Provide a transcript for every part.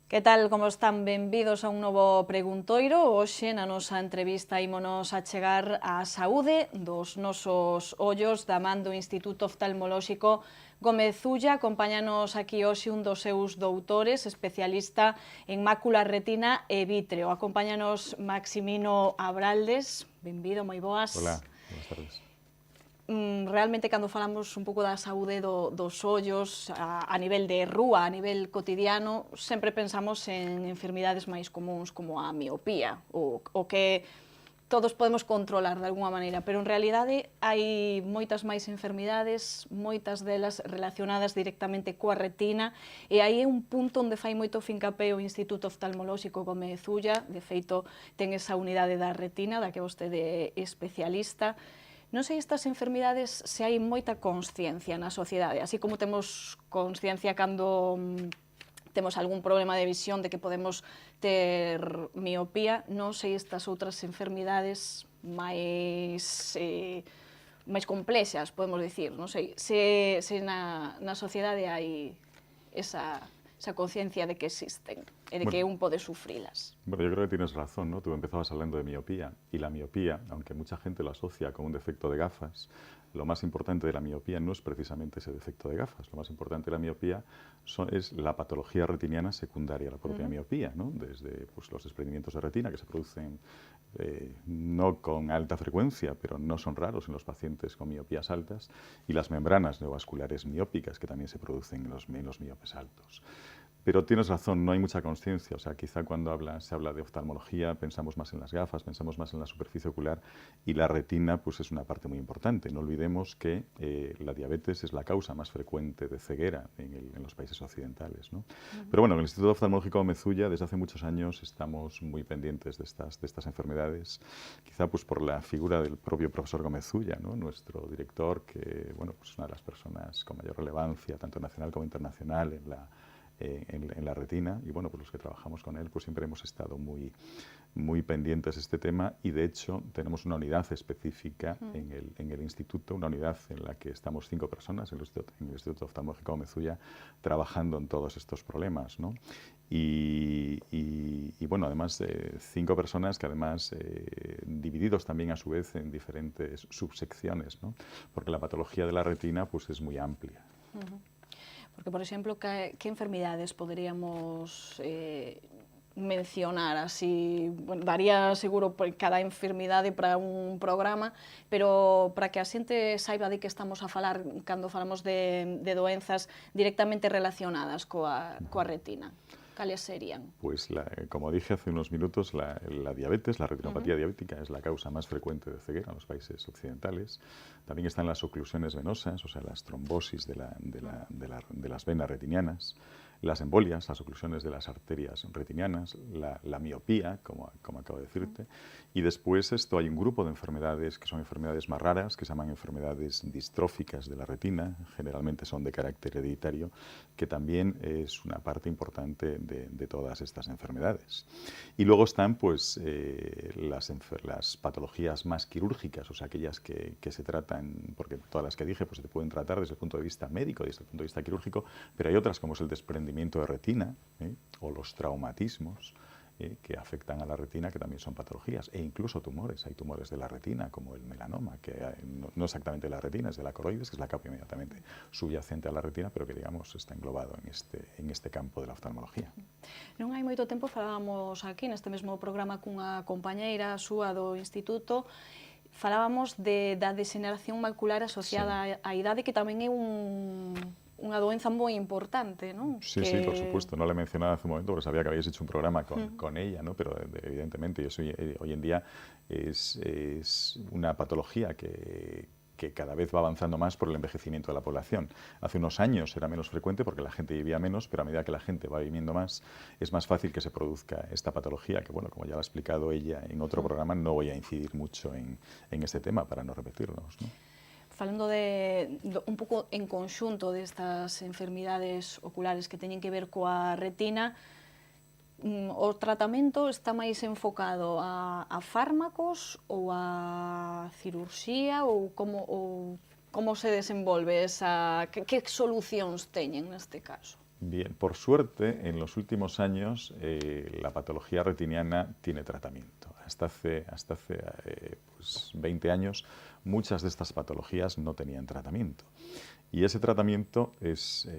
Que tal, como están? Benvidos a un novo preguntoiro. Hoxe, na nosa entrevista, ímonos a chegar á saúde dos nosos ollos da man do Instituto Oftalmolóxico Gómez Ulla. Acompáñanos aquí hoxe un dos seus doutores, especialista en mácula, retina e vítreo. Acompáñanos Maximino Abraldes. Benvido, moi boas. Hola, buenas tardes. Realmente, cando falamos un pouco da saúde dos ollos a nivel de rúa, a nivel cotidiano, sempre pensamos en enfermidades máis comuns como a miopía, o que todos podemos controlar de alguma maneira, pero en realidade hai moitas máis enfermidades, moitas delas relacionadas directamente coa retina, e aí é un punto onde fai moito fincapé o Instituto Oftalmolóxico Gómez Ulla. De feito, ten esa unidade da retina, da que vostede é especialista. Non sei estas enfermidades se hai moita consciencia na sociedade, así como temos consciencia cando temos algún problema de visión de que podemos ter miopía, non sei estas outras enfermidades máis complexas, podemos dicir, non sei, se na sociedade hai esa conciencia de que existen e de que un pode sufrilas. Bueno, yo creo que tienes razón, ¿no? Tú empezabas hablando de miopía, y la miopía, aunque mucha gente lo asocia con un defecto de gafas, lo más importante de la miopía no es precisamente ese defecto de gafas. Lo más importante de la miopía es la patología retiniana secundaria a la propia miopía, ¿no? Desde pues, los desprendimientos de retina que se producen no con alta frecuencia, pero no son raros en los pacientes con miopías altas, y las membranas neovasculares miópicas que también se producen en los miopes altos. Pero tienes razón, no hay mucha consciencia. O sea, quizá cuando se habla de oftalmología pensamos más en las gafas, pensamos más en la superficie ocular, y la retina pues, es una parte muy importante. No olvidemos que la diabetes es la causa más frecuente de ceguera en los países occidentales, ¿no? Pero bueno, en el Instituto Oftalmológico Gómez Ulla desde hace muchos años estamos muy pendientes de estas enfermedades, quizá pues, por la figura del propio profesor Gómez Ulla, ¿no? Nuestro director, que bueno, pues, es una de las personas con mayor relevancia, tanto nacional como internacional, en la retina, y bueno, pues los que trabajamos con él pues siempre hemos estado muy pendientes de este tema, y de hecho tenemos una unidad específica en el instituto, una unidad en la que estamos 5 personas en el Instituto Oftalmológico Gómez Ulla trabajando en todos estos problemas, ¿no? Y bueno, además 5 personas que además divididos también a su vez en diferentes subsecciones, ¿no? Porque la patología de la retina pues es muy amplia. Porque, por exemplo, que enfermidades poderíamos mencionar así? Bueno, daría seguro por cada enfermidade para un programa, pero para que a xente saiba de que estamos a falar cando falamos de doenzas directamente relacionadas coa retina. ¿Cuáles serían? Pues, como dije hace unos minutos, la diabetes, la retinopatía diabética, es la causa más frecuente de ceguera en los países occidentales. También están las oclusiones venosas, o sea, las trombosis de las venas retinianas, las embolias, las oclusiones de las arterias retinianas, la miopía, como acabo de decirte, y después hay un grupo de enfermedades que son enfermedades más raras, que se llaman enfermedades distróficas de la retina, generalmente son de carácter hereditario, que también es una parte importante de todas estas enfermedades. Y luego están pues, las patologías más quirúrgicas, o sea, aquellas que se tratan, porque todas las que dije pues, se pueden tratar desde el punto de vista médico, desde el punto de vista quirúrgico, pero hay otras como es el desprendimiento de retina o los traumatismos que afectan a la retina, que también son patologías, e incluso tumores. Hay tumores de la retina, como el melanoma, que no exactamente de la retina, es de la coroides, que es la capa inmediatamente subyacente a la retina, pero que, digamos, está englobado en este campo de la oftalmología. Non hai moito tempo falábamos aquí, neste mesmo programa, cunha compañeira súa do Instituto, falábamos da degeneración macular asociada á idade, que tamén é unha doenza moi importante, non? Sí, sí, por supuesto. No la he mencionado hace un momento porque sabía que habéis hecho un programa con ella, ¿no? Pero evidentemente hoy en día es una patología que cada vez va avanzando más por el envejecimiento de la población. Hace unos años era menos frecuente porque la gente vivía menos, pero a medida que la gente va viviendo más, es más fácil que se produzca esta patología, que bueno, como ya lo ha explicado ella en otro programa, no voy a incidir mucho en este tema para no repetirnos, ¿no? Falando un pouco en conxunto destas enfermidades oculares que teñen que ver coa retina, o tratamento está máis enfocado a fármacos ou a cirurxía, ou como se desenvolve esa... Que solucións teñen neste caso? Bien, por suerte, en los últimos años la patología retiniana tiene tratamiento. Hasta hace pues 20 años muchas de estas patologías no tenían tratamiento. Y ese tratamiento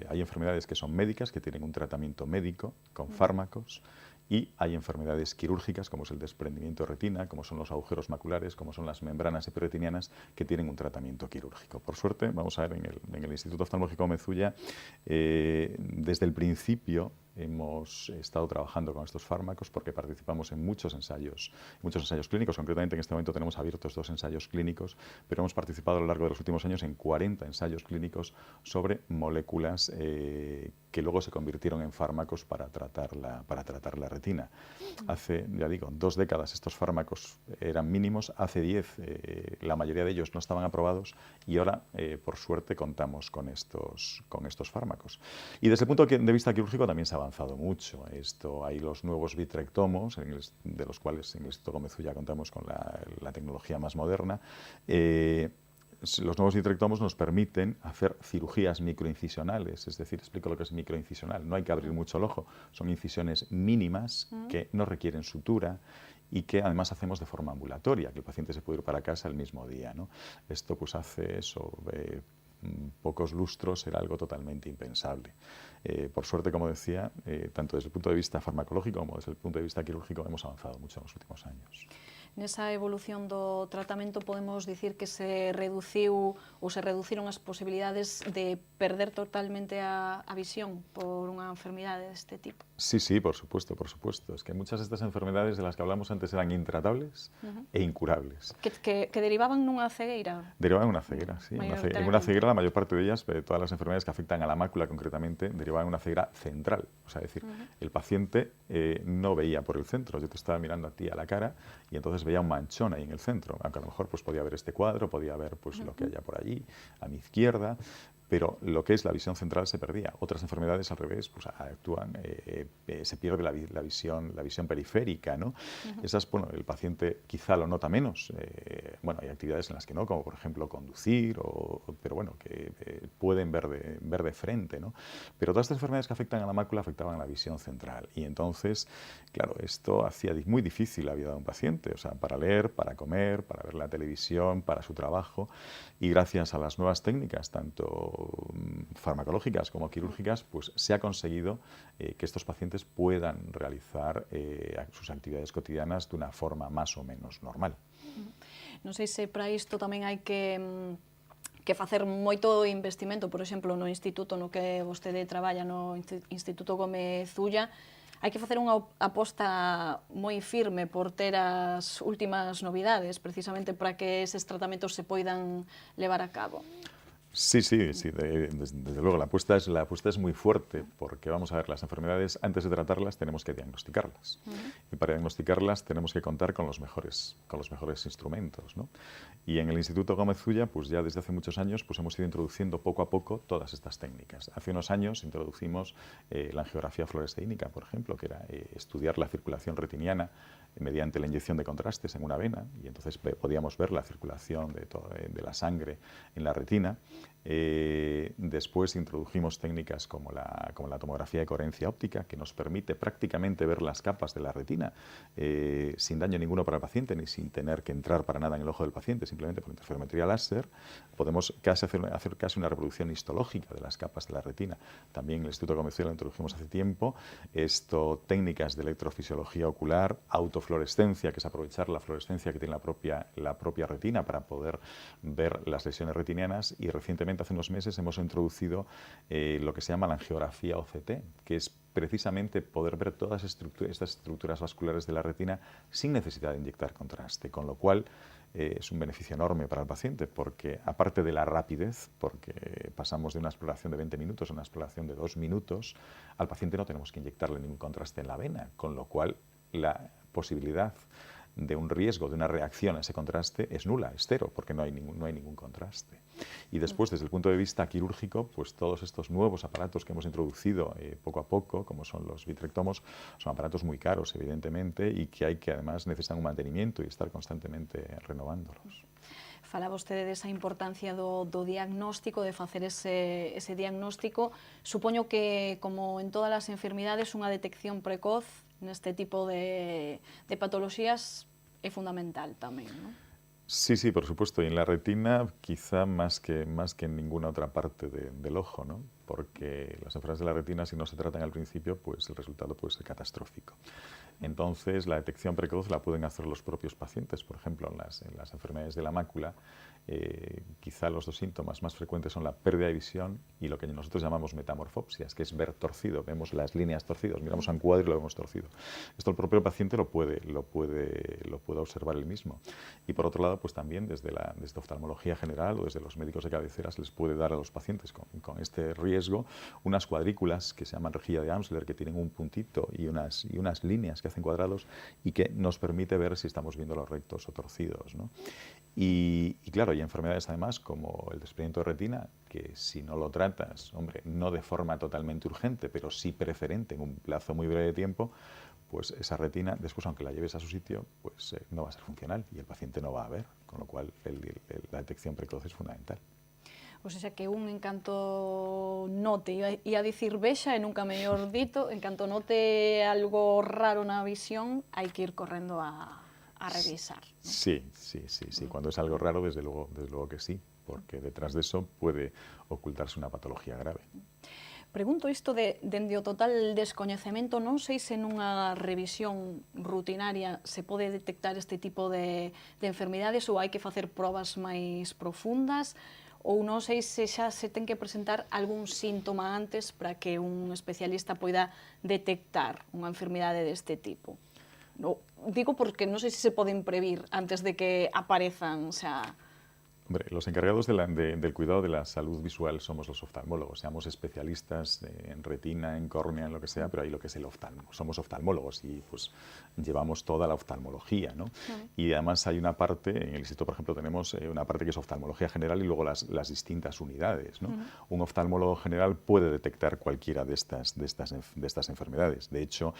hay enfermedades que son médicas, que tienen un tratamiento médico con fármacos, y hay enfermedades quirúrgicas, como es el desprendimiento de retina, como son los agujeros maculares, como son las membranas epirretinianas, que tienen un tratamiento quirúrgico. Por suerte, vamos a ver, en el Instituto Oftalmológico Mezulla, desde el principio hemos estado trabajando con estos fármacos porque participamos en muchos ensayos clínicos. Concretamente, en este momento tenemos abiertos 2 ensayos clínicos, pero hemos participado a lo largo de los últimos años en 40 ensayos clínicos sobre moléculas que luego se convirtieron en fármacos para tratar la retina. Hace, ya digo, 2 décadas estos fármacos eran mínimos, hace 10 la mayoría de ellos no estaban aprobados, y ahora, por suerte, contamos con estos fármacos. Y desde el punto de vista quirúrgico también se ha avanzado mucho. Hay los nuevos vitrectomos, de los cuales en el Instituto Mezulla contamos con la tecnología más moderna. Los nuevos vitrectomos nos permiten hacer cirugías microincisionales, es decir, explico lo que es microincisional. No hay que abrir mucho el ojo, son incisiones mínimas que no requieren sutura y que además hacemos de forma ambulatoria, que el paciente se puede ir para casa el mismo día, ¿no? Esto pues hace pocos lustros era algo totalmente impensable. Por suerte, como decía, tanto desde el punto de vista farmacológico como desde el punto de vista quirúrgico hemos avanzado mucho en los últimos años. Nesa evolución do tratamento podemos dicir que se reduciron as posibilidades de perder totalmente a visión por unha enfermidade deste tipo? Sí, sí, por supuesto, por supuesto. Es que muchas de estas enfermedades de las que hablamos antes eran intratables e incurables. Que derivaban nunha cegueira? Derivaban en una ceguera, sí. En una ceguera, la mayor parte de ellas, todas las enfermedades que afectan a la mácula concretamente, derivaban en una ceguera central. O sea, es decir, el paciente no veía por el centro. Yo te estaba mirando a ti a la cara y entonces veía un manchón ahí en el centro. Aunque a lo mejor pues, podía ver este cuadro, podía ver pues, lo que haya por allí, a mi izquierda, pero lo que es la visión central se perdía. Otras enfermedades, al revés, pues actúan, se pierde la visión periférica, ¿no? Esas, bueno, el paciente quizá lo nota menos. Bueno, hay actividades en las que no, como por ejemplo conducir, pero bueno, que pueden ver de frente, ¿no? Pero todas estas enfermedades que afectan a la mácula afectaban a la visión central. Y entonces, claro, esto hacía muy difícil la vida de un paciente, o sea, para leer, para comer, para ver la televisión, para su trabajo. Y gracias a las nuevas técnicas, tanto farmacológicas como quirúrgicas, pues se ha conseguido que estos pacientes puedan realizar sus actividades cotidianas de una forma más o menos normal. Non sei se para isto tamén hai que facer moito investimento, por exemplo, no instituto no que vostede traballa, no Instituto Gomezulla, hai que facer unha aposta moi firme por ter as últimas novidades, precisamente para que eses tratamentos se poidan levar a cabo. Sí, sí, sí, desde luego la apuesta es muy fuerte, porque vamos a ver, las enfermedades, antes de tratarlas tenemos que diagnosticarlas, y para diagnosticarlas tenemos que contar con los mejores instrumentos, ¿no? Y en el Instituto Gomezulla, pues ya desde hace muchos años, pues hemos ido introduciendo poco a poco todas estas técnicas. Hace unos años introducimos la angiografía fluoresceínica, por ejemplo, que era estudiar la circulación retiniana mediante la inyección de contrastes en una vena, y entonces podíamos ver la circulación de la sangre en la retina. Después introdujimos técnicas como la tomografía de coherencia óptica, que nos permite prácticamente ver las capas de la retina sin daño ninguno para el paciente, ni sin tener que entrar para nada en el ojo del paciente, simplemente por interferometría láser. Podemos hacer casi una reproducción histológica de las capas de la retina. También en el Instituto Gomezulla lo introdujimos hace tiempo. Técnicas de electrofisiología ocular, autofluorescencia, que es aprovechar la fluorescencia que tiene la propia retina para poder ver las lesiones retinianas, y recientemente, hace unos meses, hemos introducido lo que se llama la angiografía OCT, que es precisamente poder ver todas estas estructuras vasculares de la retina sin necesidad de inyectar contraste, con lo cual es un beneficio enorme para el paciente, porque aparte de la rapidez, porque pasamos de una exploración de 20 minutos a una exploración de 2 minutos, al paciente no tenemos que inyectarle ningún contraste en la vena, con lo cual la posibilidad de un riesgo, de una reacción a ese contraste es nula, es cero, porque no hay ningún contraste. Y después, desde el punto de vista quirúrgico, pues todos estos nuevos aparatos que hemos introducido poco a poco, como son los vitrectomos, son aparatos muy caros, evidentemente, y que además necesitan un mantenimiento y estar constantemente renovándolos. Falaba vostede desa importancia do diagnóstico, de facer ese diagnóstico. Supoño que, como en todas as enfermidades, unha detección precoz neste tipo de patoloxías é fundamental tamén, non? Sí, sí, por supuesto. Y en la retina quizá más que en ninguna otra parte del ojo, ¿no? Porque las enfermedades de la retina, si no se tratan al principio, pues el resultado puede ser catastrófico. Entonces, la detección precoz la pueden hacer los propios pacientes. Por ejemplo, en las enfermedades de la mácula, quizá los dos síntomas más frecuentes son la pérdida de visión y lo que nosotros llamamos metamorfopsias, que es ver torcido. Vemos las líneas torcidas, miramos a un cuadro y lo vemos torcido. Esto el propio paciente lo puede observar él mismo. Y por otro lado, pues también desde oftalmología general o desde los médicos de cabecera se les puede dar a los pacientes con este riesgo unas cuadrículas que se llaman rejilla de Amsler, que tienen un puntito y unas líneas que hacen cuadrados y que nos permite ver si estamos viendo los rectos o torcidos, ¿no? Y claro, hay enfermedades además como el desprendimiento de retina, que si no lo tratas, hombre, no de forma totalmente urgente, pero sí preferente en un plazo muy breve de tiempo, pues esa retina, después aunque la lleves a su sitio, pues no va a ser funcional y el paciente no va a ver, con lo cual la detección precoz es fundamental. O sea que en canto note, ia a dicir vexa e nunca mellor dito, en canto note algo raro na visión, hai que ir correndo a revisar, ¿no? Sí. Cuando es algo raro, desde luego que sí, porque detrás de eso puede ocultarse una patología grave. Pregunto isto dende o total descoñecemento, non sei se nunha revisión rutinaria se pode detectar este tipo de enfermidades ou hai que facer probas máis profundas, ou non sei se xa se ten que presentar algún síntoma antes para que un especialista poida detectar unha enfermidade deste tipo. Digo porque non sei se se poden previr antes de que aparezan, o sea... Hombre, los encargados del cuidado de la salud visual somos los oftalmólogos, seamos especialistas en retina, en córnea, en lo que sea, pero ahí lo que es el oftalmo. Somos oftalmólogos y pues llevamos toda la oftalmología, ¿no? Y además hay una parte, en el instituto por ejemplo tenemos una parte que es oftalmología general y luego las distintas unidades, ¿no? Un oftalmólogo general puede detectar cualquiera de estas enfermedades. De hecho,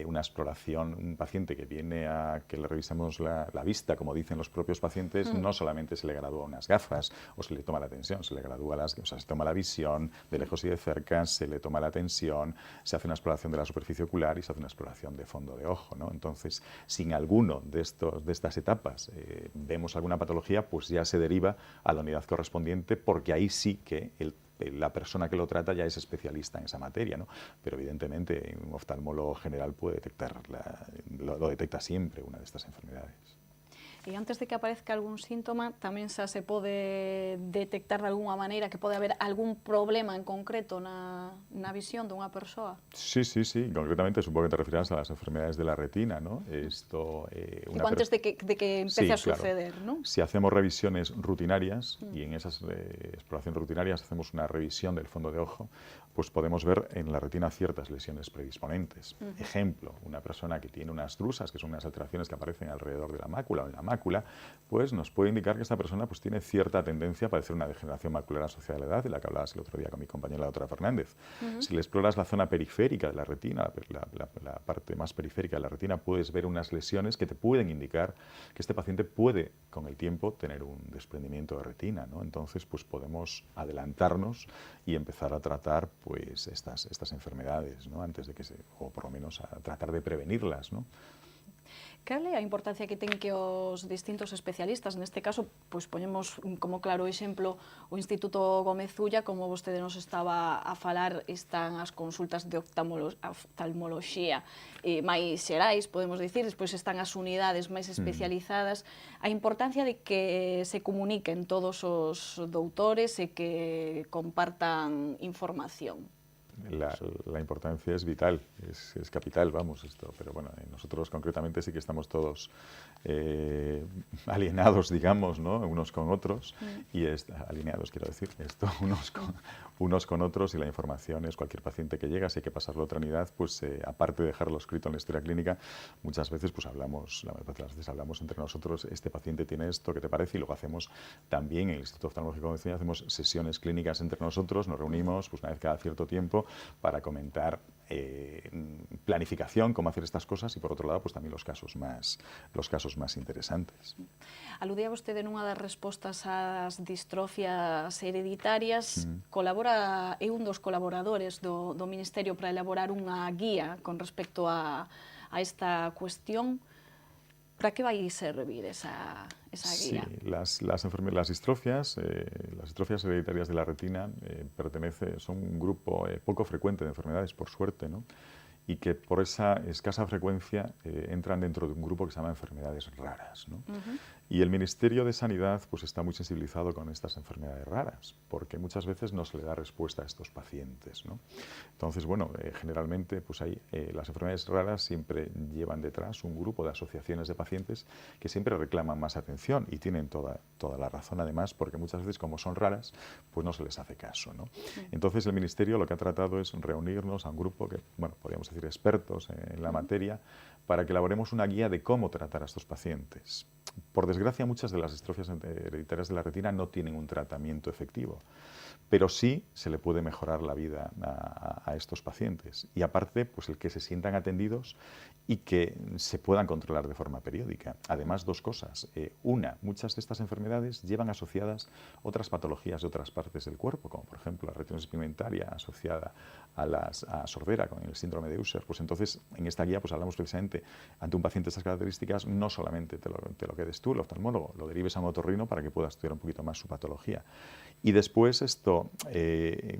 una exploración, un paciente que viene a que le revisemos la vista, como dicen los propios pacientes, no solamente se le gradúa unas gafas o se le toma la tensión, se le gradúa se toma la visión de lejos y de cerca, se le toma la tensión, se hace una exploración de la superficie ocular y se hace una exploración de fondo de ojo, ¿no? Entonces, si en alguno de estas etapas vemos alguna patología, pues ya se deriva a la unidad correspondiente, porque ahí sí que la persona que lo trata ya es especialista en esa materia, ¿no? Pero evidentemente un oftalmólogo general puede detectar, lo detecta siempre una de estas enfermedades. E antes de que aparezca algún síntoma, tamén xa se pode detectar de alguna maneira que pode haber algún problema en concreto na visión dunha persoa? Sí. Concretamente supongo que te referirás a las enfermedades de la retina, ¿no? Digo, antes de que empece a suceder, ¿no? Si hacemos revisiones rutinarias y en esas exploraciones rutinarias hacemos una revisión del fondo de ojo, pues podemos ver en la retina ciertas lesiones predisponentes. Ejemplo, una persona que tiene unas drusas, que son unas alteraciones que aparecen alrededor de la mácula o en la mácula, pues nos puede indicar que esta persona pues tiene cierta tendencia a padecer una degeneración macular asociada a la edad, de la que hablabas el otro día con mi compañera la doctora Fernández. Si le exploras la zona periférica de la retina, la parte más periférica de la retina, puedes ver unas lesiones que te pueden indicar que este paciente puede, con el tiempo, tener un desprendimiento de retina, ¿no? Entonces, pues podemos adelantarnos y empezar a tratar pues estas enfermedades, ¿no? Antes de que o por lo menos a tratar de prevenirlas, ¿no? Cal é a importancia que ten que os distintos especialistas, neste caso, pois poñemos como claro exemplo o Instituto Gómez Ulla, como vostede nos estaba a falar, están as consultas de oftalmoloxía máis xerais, podemos dicir, despois están as unidades máis especializadas, a importancia de que se comuniquen todos os doutores e que compartan información. La importancia es vital, es capital, vamos, esto. Pero bueno, nosotros concretamente sí que estamos todos alienados, digamos, ¿no? Unos con otros, y alineados, quiero decir, unos con otros, y la información es cualquier paciente que llega, si hay que pasarlo a otra unidad, pues aparte de dejarlo escrito en la historia clínica, muchas veces pues hablamos, la mayor parte de las veces hablamos entre nosotros, este paciente tiene esto, ¿qué te parece? Y luego hacemos también en el Instituto Oftalmológico de Medicina, hacemos sesiones clínicas entre nosotros, nos reunimos pues una vez cada cierto tiempo para comentar planificación, cómo hacer estas cosas, y por otro lado, pues también los casos más interesantes. Aludía vostede nunha das respostas ás distrofias hereditarias, é un dos colaboradores do Ministerio para elaborar unha guía con respecto a esta cuestión. ¿Para qué va a servir esa guía? Sí, las distrofias hereditarias de la retina son un grupo poco frecuente de enfermedades, por suerte, ¿no? Y que por esa escasa frecuencia entran dentro de un grupo que se llama enfermedades raras, ¿no? Y el Ministerio de Sanidad pues, está muy sensibilizado con estas enfermedades raras, porque muchas veces no se le da respuesta a estos pacientes, ¿no? Entonces, bueno, generalmente pues, las enfermedades raras siempre llevan detrás un grupo de asociaciones de pacientes que siempre reclaman más atención, y tienen toda la razón, además, porque muchas veces, como son raras, pues no se les hace caso, ¿no? Entonces, el Ministerio lo que ha tratado es reunirnos a un grupo que, bueno, podríamos decir expertos en la materia, para que elaboremos una guía de cómo tratar a estos pacientes. Por desgracia, muchas de las distrofias hereditarias de la retina no tienen un tratamiento efectivo, pero sí se le puede mejorar la vida a estos pacientes. Y aparte, pues el que se sientan atendidos y que se puedan controlar de forma periódica. Además, dos cosas. Una, muchas de estas enfermedades llevan asociadas otras patologías de otras partes del cuerpo, como por ejemplo la retinosis pigmentaria asociada a sordera con el síndrome de Usher. Pues entonces, en esta guía pues hablamos precisamente, ante un paciente de estas características, no solamente te lo quedes tú, el oftalmólogo, lo derives a un otorrino para que pueda estudiar un poquito más su patología. Y después esto,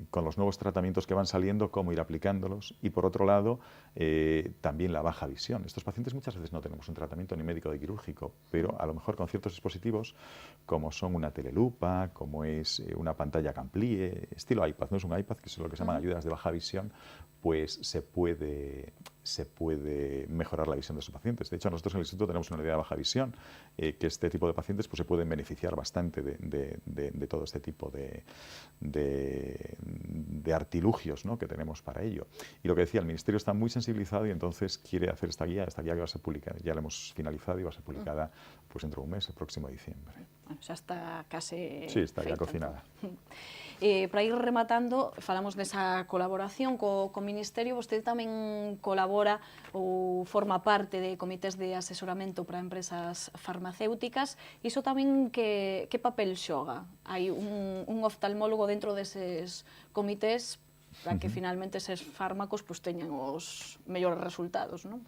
con los nuevos tratamientos que van saliendo, cómo ir aplicándolos. Y por otro lado, también la baja visión. Estos pacientes muchas veces no tenemos un tratamiento ni médico ni quirúrgico, pero a lo mejor con ciertos dispositivos, como son una telelupa, como es una pantalla que amplíe, estilo iPad, no es un iPad, que es lo que se llaman ayudas de baja visión, pues se puede mejorar la visión de estos pacientes. De hecho, nosotros en el Instituto tenemos una unidad de baja visión, que este tipo de pacientes pues, se pueden beneficiar bastante de todo este tipo de artilugios, ¿no?, que tenemos para ello. Y lo que decía, el Ministerio está muy sensibilizado y entonces quiere hacer esta guía que va a ser publicada, ya la hemos finalizado y va a ser publicada pues, dentro de un mes, el próximo diciembre. Bueno, xa está case Sí, está feita, ya cocinada. Para ir rematando, falamos desa colaboración co Ministerio. Vostede tamén colabora ou forma parte de comités de asesoramento para empresas farmacéuticas. Iso tamén que papel xoga? Hai un oftalmólogo dentro deses comités para que finalmente eses fármacos pues, teñan os mellores resultados, non?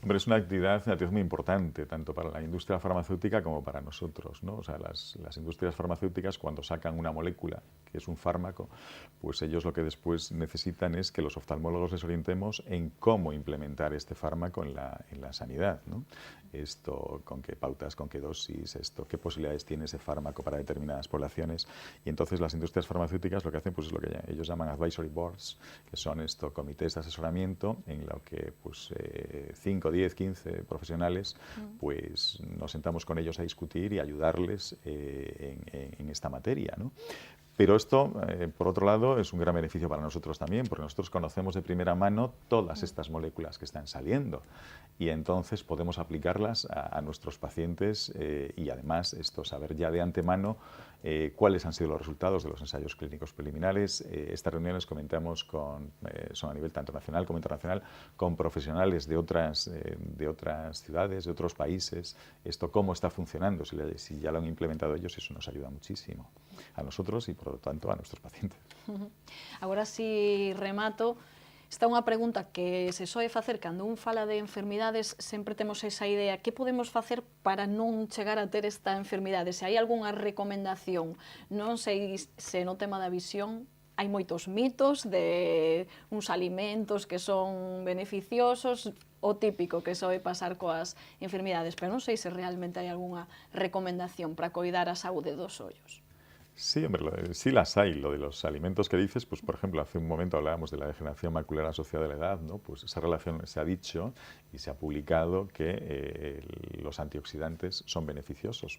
Hombre, es una actividad muy importante, tanto para la industria farmacéutica como para nosotros, ¿no? O sea, las industrias farmacéuticas, cuando sacan una molécula, que es un fármaco, pues ellos lo que después necesitan es que los oftalmólogos les orientemos en cómo implementar este fármaco en la sanidad, ¿no? Esto, con qué pautas, con qué dosis, qué posibilidades tiene ese fármaco para determinadas poblaciones. Y entonces las industrias farmacéuticas lo que hacen pues, es lo que ellos llaman advisory boards, que son comités de asesoramiento en lo que pues, 5, 10, 15 profesionales, pues nos sentamos con ellos a discutir y ayudarles en esta materia, ¿no? Pero esto, por otro lado, es un gran beneficio para nosotros también, porque nosotros conocemos de primera mano todas estas moléculas que están saliendo y entonces podemos aplicarlas a nuestros pacientes y además saber ya de antemano cuáles han sido los resultados de los ensayos clínicos preliminares. Estas reuniones comentamos son a nivel tanto nacional como internacional con profesionales de otras ciudades, de otros países, cómo está funcionando, si ya lo han implementado ellos, eso nos ayuda muchísimo a nosotros y por lo tanto a nuestros pacientes. Agora si remato, está unha pregunta que se soe facer cando un fala de enfermidades, sempre temos esa idea, que podemos facer para non chegar a ter esta enfermidade? Se hai algunha recomendación, non sei se no tema da visión hai moitos mitos de uns alimentos que son beneficiosos, o típico que soe pasar coas enfermidades, pero non sei se realmente hai algunha recomendación para coidar a saúde dos ollos. Sí, hombre, sí las hay. Lo de los alimentos que dices, pues por ejemplo, hace un momento hablábamos de la degeneración macular asociada a la edad, ¿no? Pues esa relación se ha dicho y se ha publicado que los antioxidantes son beneficiosos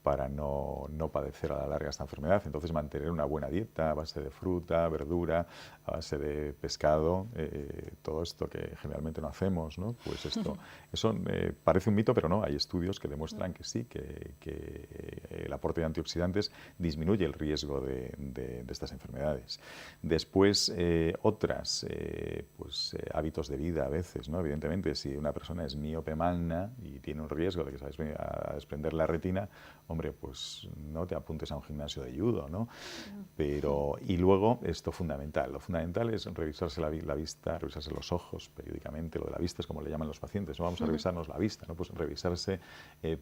para no padecer a la larga esta enfermedad. Entonces, mantener una buena dieta a base de fruta, verdura, a base de pescado, todo esto que generalmente no hacemos, ¿no? Pues eso parece un mito, pero no, hay estudios que demuestran que sí, que el aporte de antioxidantes disminuye el riesgo de estas enfermedades. Después, otras, hábitos de vida a veces, ¿no? Evidentemente, si una persona es míope magna y tiene un riesgo de que se vaya a desprender la retina, hombre, pues no te apuntes a un gimnasio de judo, ¿no? Pero, y luego, lo fundamental es revisarse la vista, revisarse los ojos periódicamente. Lo de la vista es como le llaman los pacientes, no vamos a revisarnos la vista, ¿no? Pues revisarse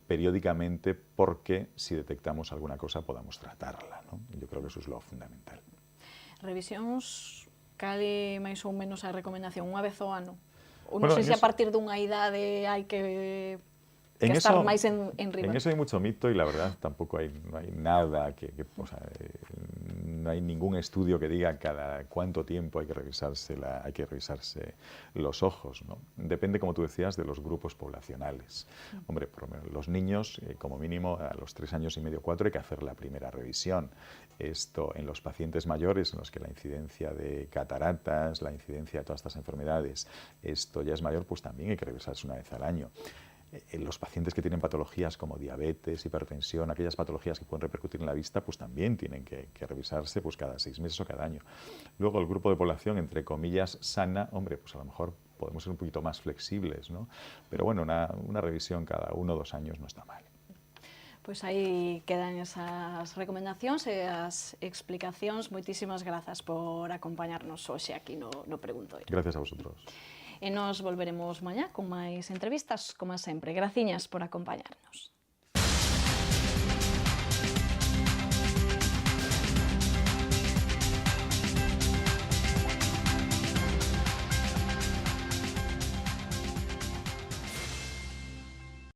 periódicamente, porque si detectamos alguna cosa podamos tratarla, ¿no? Y yo creo que eso es lo fundamental. Revisións, cal é máis ou menos a recomendación? Unha vez ao ano? Ou Bueno, non sei se a partir dunha idade hai que estar máis en riba. En eso hay mucho mito y la verdad tampoco no hay nada o sea, no hay ningún estudio que diga cada cuánto tiempo hay que revisarse los ojos, ¿no? Depende, como tú decías, de los grupos poblacionales. Hombre, por lo menos los niños, como mínimo a los 3 años y medio, 4, hay que hacer la primera revisión. Esto en los pacientes mayores, en los que la incidencia de cataratas, la incidencia de todas estas enfermedades, esto ya es mayor, pues también hay que revisarse una vez al año. Los pacientes que tienen patologías como diabetes, hipertensión, aquellas patologías que pueden repercutir en la vista, pues también tienen que revisarse pues cada 6 meses o cada año. Luego, el grupo de población, entre comillas, sana, hombre, pues a lo mejor podemos ser un poquito más flexibles, ¿no? Pero bueno, una revisión cada 1 o 2 años no está mal. Pois aí quedan esas recomendacións e as explicacións. Moitísimas grazas por acompañarnos hoxe aquí no Preguntoiro. Gracias a vosotros. E nos volveremos mañá con máis entrevistas, como sempre. Graciñas por acompañarnos.